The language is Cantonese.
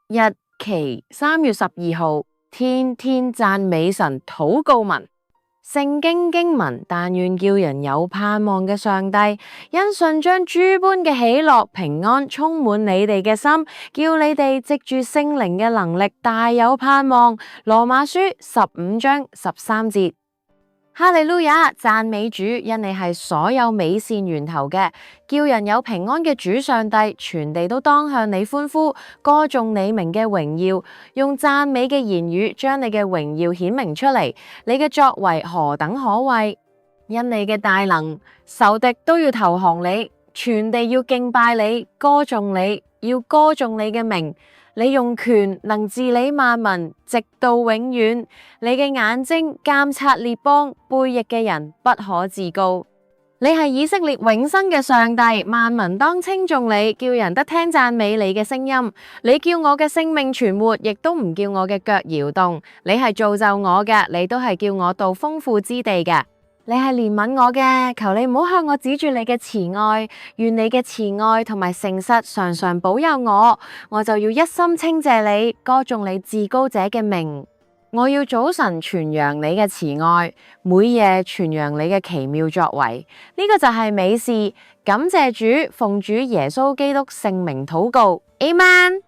日期3月12號，天天讚美神禱告文。聖經經文：但願叫人有盼望嘅上帝，因信將諸般嘅喜樂平安充滿你哋嘅心，叫你哋藉住聖靈嘅能力大有盼望。羅馬書15章13節。哈利路亞，讚美主，因你係所有美善源頭嘅，叫人有平安嘅主上帝，全地都當向你歡呼，歌頌你名嘅榮耀，用讚美嘅言語將你嘅榮耀顯明出嚟。你嘅作為何等可畏！因你嘅大能，仇敵都要投降你，全地要敬拜你，歌頌你，要歌頌你嘅名。你用權能治理萬民，直到永遠。你嘅眼睛監察列邦，背逆嘅人不可自高。你係以色列永生嘅上帝，萬民當稱頌你，叫人得聽讚美你嘅聲音。你叫我嘅性命存活，亦都唔叫我嘅腳搖動。你係造就我嘅，你都係叫我到豐富之地嘅。你係憐憫我嘅，求你唔好向我指住你嘅慈愛，願你嘅慈愛同埋誠實常常保佑我，我就要一心稱謝你，歌頌你至高者嘅名。我要早晨傳揚你嘅慈愛，每夜傳揚你嘅奇妙作為。呢個就係美事，感謝主，奉主耶穌基督聖名禱告，Amen。